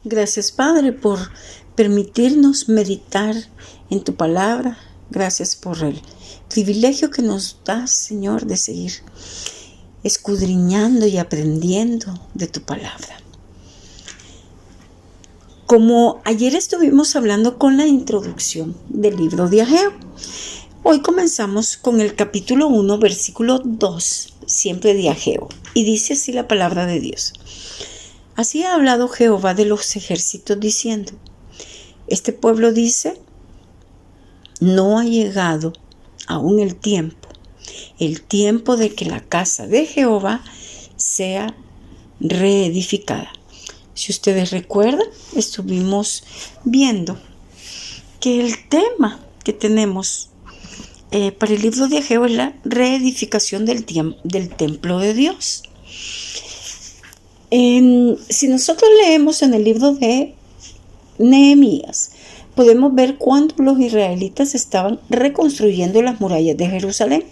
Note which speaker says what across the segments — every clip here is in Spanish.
Speaker 1: Gracias, Padre, por permitirnos meditar en tu palabra. Gracias por el privilegio que nos das, Señor, de seguir escudriñando y aprendiendo de tu palabra. Como ayer estuvimos hablando con la introducción del libro de Ageo, hoy comenzamos con el capítulo 1, versículo 2, siempre de Ageo, y dice así la palabra de Dios. Así ha hablado Jehová de los ejércitos diciendo: este pueblo dice, no ha llegado aún el tiempo de que la casa de Jehová sea reedificada. Si ustedes recuerdan, estuvimos viendo que el tema que tenemos para el libro de Ageo es la reedificación del templo de Dios. Si nosotros leemos en el libro de Nehemías, podemos ver cuando los israelitas estaban reconstruyendo las murallas de Jerusalén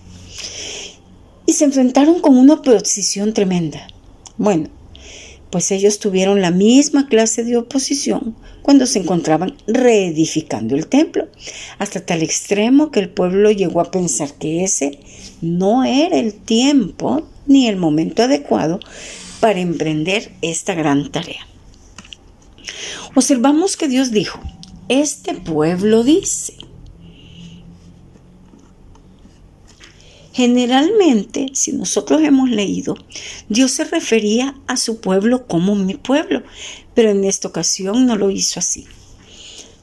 Speaker 1: y se enfrentaron con una oposición tremenda. Bueno, pues ellos tuvieron la misma clase de oposición cuando se encontraban reedificando el templo, hasta tal extremo que el pueblo llegó a pensar que ese no era el tiempo ni el momento adecuado para emprender esta gran tarea. Observamos que Dios dijo, este pueblo dice. Generalmente, si nosotros hemos leído, Dios se refería a su pueblo como mi pueblo, pero en esta ocasión no lo hizo así.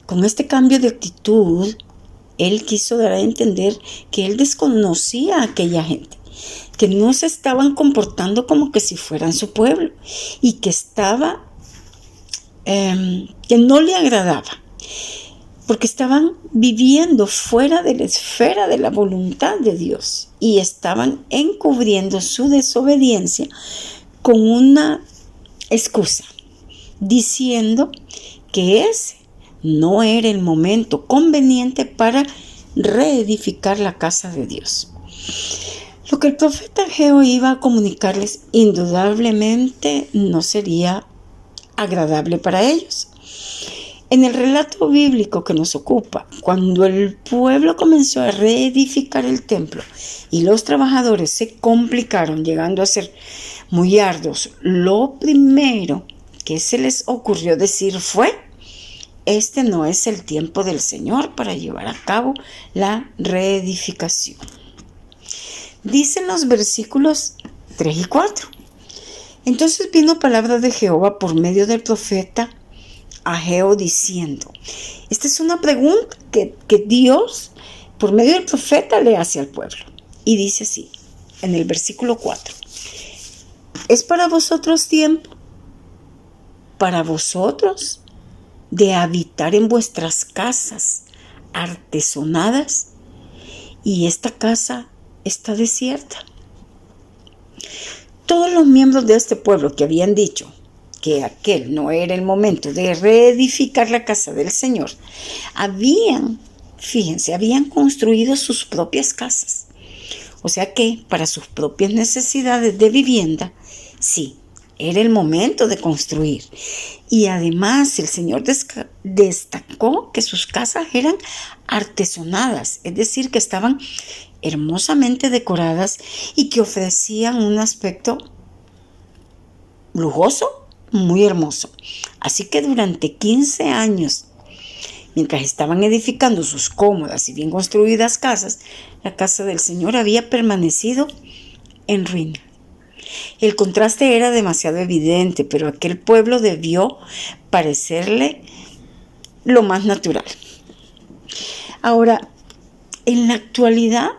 Speaker 1: Con este cambio de actitud, Él quiso dar a entender que Él desconocía a aquella gente, que no se estaban comportando como que si fueran su pueblo y que que no le agradaba, porque estaban viviendo fuera de la esfera de la voluntad de Dios y estaban encubriendo su desobediencia con una excusa, diciendo que ese no era el momento conveniente para reedificar la casa de Dios. Lo que el profeta Ageo iba a comunicarles indudablemente no sería agradable para ellos. En el relato bíblico que nos ocupa, cuando el pueblo comenzó a reedificar el templo y los trabajadores se complicaron, llegando a ser muy arduos, lo primero que se les ocurrió decir fue: este no es el tiempo del Señor para llevar a cabo la reedificación. Dicen los versículos 3 y 4. Entonces vino palabra de Jehová por medio del profeta Ageo diciendo. Esta es una pregunta que Dios por medio del profeta le hace al pueblo. Y dice así, en el versículo 4. ¿Es para vosotros tiempo? ¿Para vosotros de habitar en vuestras casas artesonadas? Y esta casa está desierta. Todos los miembros de este pueblo que habían dicho que aquel no era el momento de reedificar la casa del Señor, habían construido sus propias casas. O sea que para sus propias necesidades de vivienda, sí, era el momento de construir. Y además el Señor destacó que sus casas eran artesonadas, es decir, que estaban hermosamente decoradas y que ofrecían un aspecto lujoso, muy hermoso. Así que durante 15 años, mientras estaban edificando sus cómodas y bien construidas casas, la casa del Señor había permanecido en ruina. El contraste era demasiado evidente, pero aquel pueblo debió parecerle lo más natural. Ahora, en la actualidad,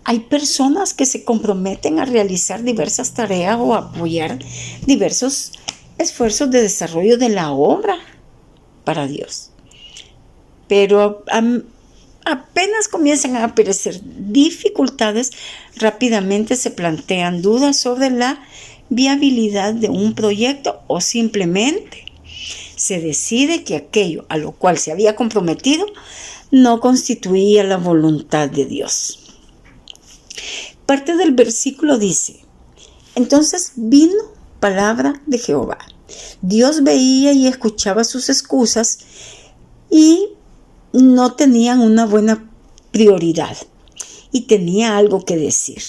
Speaker 1: hay personas que se comprometen a realizar diversas tareas o a apoyar diversos esfuerzos de desarrollo de la obra para Dios. Pero apenas comienzan a aparecer dificultades, rápidamente se plantean dudas sobre la viabilidad de un proyecto o simplemente se decide que aquello a lo cual se había comprometido no constituía la voluntad de Dios. Parte del versículo dice: entonces vino palabra de Jehová. Dios veía y escuchaba sus excusas y no tenían una buena prioridad y tenía algo que decir.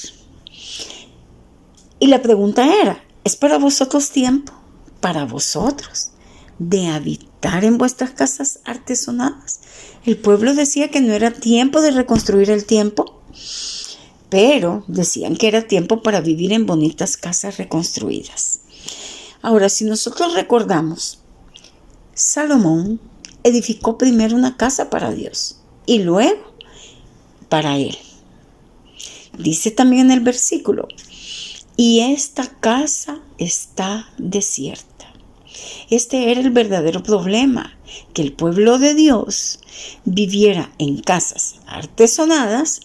Speaker 1: Y la pregunta era, ¿es para vosotros tiempo? Para vosotros, de habitar en vuestras casas artesonadas. El pueblo decía que no era tiempo de reconstruir el templo, pero decían que era tiempo para vivir en bonitas casas reconstruidas. Ahora, si nosotros recordamos, Salomón edificó primero una casa para Dios y luego para él. Dice también en el versículo, y esta casa está desierta. Este era el verdadero problema, que el pueblo de Dios viviera en casas artesonadas,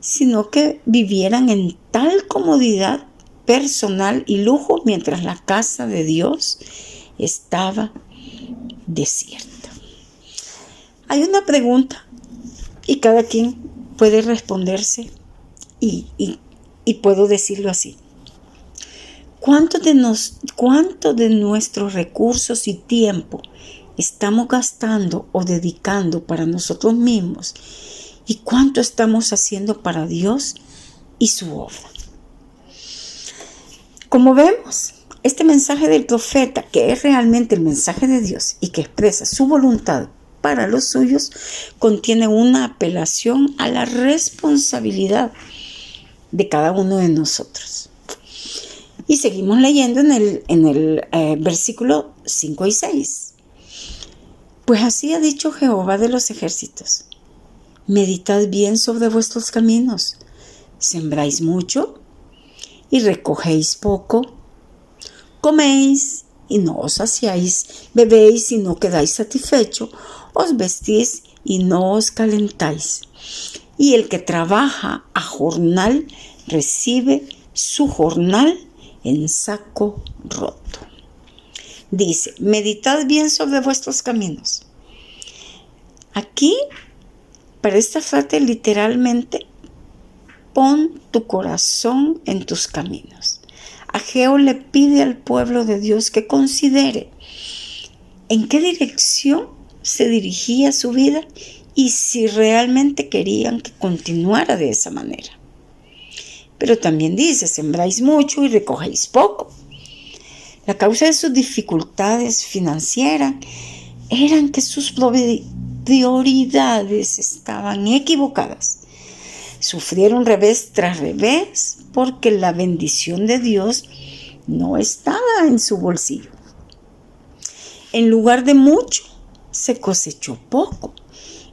Speaker 1: sino que vivieran en tal comodidad personal y lujo mientras la casa de Dios estaba desierta. Hay una pregunta y cada quien puede responderse y puedo decirlo así. ¿Cuánto de nuestros recursos y tiempo estamos gastando o dedicando para nosotros mismos? ¿Y cuánto estamos haciendo para Dios y su obra? Como vemos, este mensaje del profeta, que es realmente el mensaje de Dios y que expresa su voluntad para los suyos, contiene una apelación a la responsabilidad de cada uno de nosotros. Y seguimos leyendo en el versículo 5 y 6. Pues así ha dicho Jehová de los ejércitos. Meditad bien sobre vuestros caminos. Sembráis mucho y recogéis poco. Coméis y no os saciáis. Bebéis y no quedáis satisfechos. Os vestís y no os calentáis. Y el que trabaja a jornal recibe su jornal en saco roto. Dice, meditad bien sobre vuestros caminos. Aquí, para esta frase literalmente, pon tu corazón en tus caminos. Ageo le pide al pueblo de Dios que considere en qué dirección se dirigía su vida y si realmente querían que continuara de esa manera. Pero también dice, sembráis mucho y recogéis poco. La causa de sus dificultades financieras eran que sus prioridades estaban equivocadas. Sufrieron revés tras revés porque la bendición de Dios no estaba en su bolsillo. En lugar de mucho, se cosechó poco.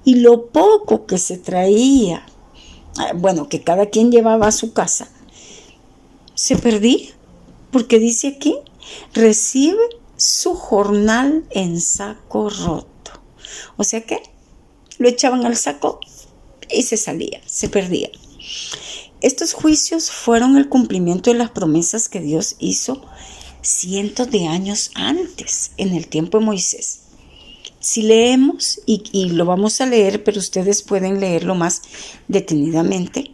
Speaker 1: Y lo poco que se traía, que cada quien llevaba a su casa, se perdía, porque dice aquí, recibe su jornal en saco roto. O sea que lo echaban al saco y se salía, se perdía. Estos juicios fueron el cumplimiento de las promesas que Dios hizo cientos de años antes, en el tiempo de Moisés. Si leemos, y lo vamos a leer, pero ustedes pueden leerlo más detenidamente,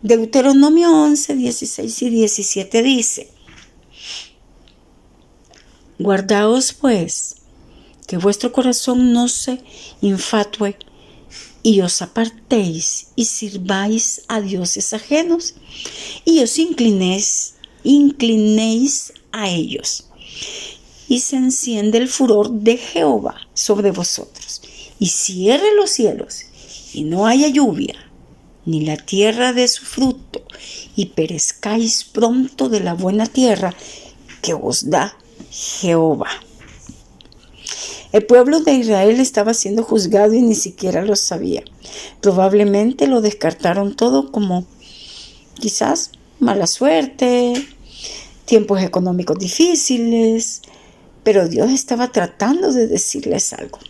Speaker 1: Deuteronomio 11, 16 y 17 dice, guardaos pues, que vuestro corazón no se infatue y os apartéis y sirváis a dioses ajenos y os inclinéis a ellos. Y se enciende el furor de Jehová sobre vosotros, y cierre los cielos, y no haya lluvia, ni la tierra dé su fruto, y perezcáis pronto de la buena tierra que os da Jehová. El pueblo de Israel estaba siendo juzgado y ni siquiera lo sabía. Probablemente lo descartaron todo como quizás mala suerte, tiempos económicos difíciles, pero Dios estaba tratando de decirles algo.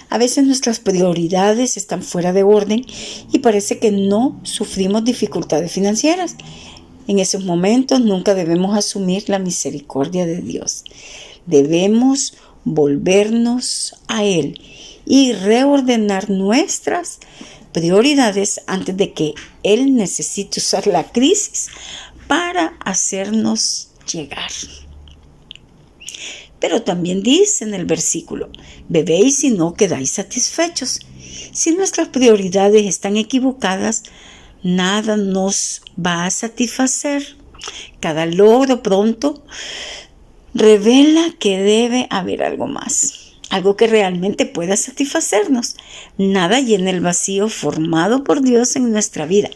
Speaker 1: A veces nuestras prioridades están fuera de orden y parece que no sufrimos dificultades financieras. En esos momentos nunca debemos asumir la misericordia de Dios. Debemos volvernos a Él y reordenar nuestras prioridades antes de que Él necesite usar la crisis para hacernos llegar. Pero también dice en el versículo, bebéis y no quedáis satisfechos. Si nuestras prioridades están equivocadas, nada nos va a satisfacer. Cada logro pronto revela que debe haber algo más, algo que realmente pueda satisfacernos. Nada llena el vacío formado por Dios en nuestra vida,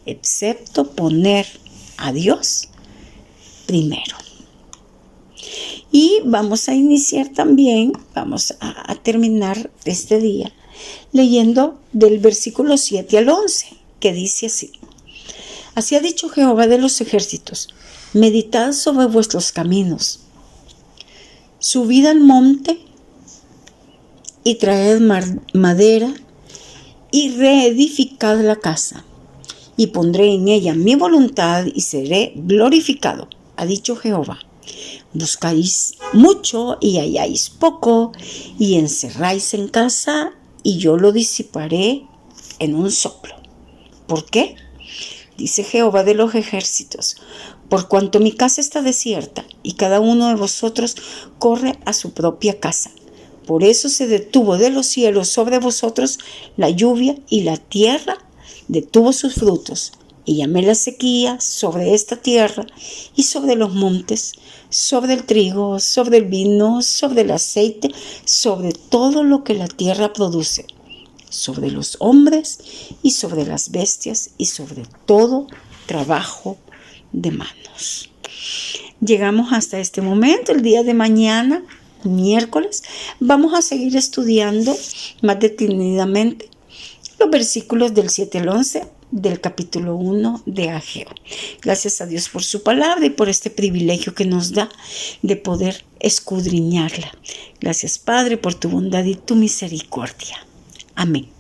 Speaker 1: excepto poner a Dios primero. Y vamos a iniciar también, vamos a terminar este día leyendo del versículo 7 al 11, que dice así. Así ha dicho Jehová de los ejércitos, meditad sobre vuestros caminos, subid al monte y traed madera y reedificad la casa, y pondré en ella mi voluntad y seré glorificado, ha dicho Jehová. Buscáis mucho y halláis poco, y encerráis en casa, y yo lo disiparé en un soplo. ¿Por qué? Dice Jehová de los ejércitos, por cuanto mi casa está desierta, y cada uno de vosotros corre a su propia casa. Por eso se detuvo de los cielos sobre vosotros la lluvia, y la tierra detuvo sus frutos. Y llamé la sequía sobre esta tierra y sobre los montes, sobre el trigo, sobre el vino, sobre el aceite, sobre todo lo que la tierra produce, sobre los hombres y sobre las bestias y sobre todo trabajo de manos. Llegamos hasta este momento. El día de mañana, miércoles, vamos a seguir estudiando más detenidamente los versículos del 7 al 11 del capítulo 1 de Ageo. Gracias a Dios por su palabra y por este privilegio que nos da de poder escudriñarla. Gracias, Padre, por tu bondad y tu misericordia. Amén.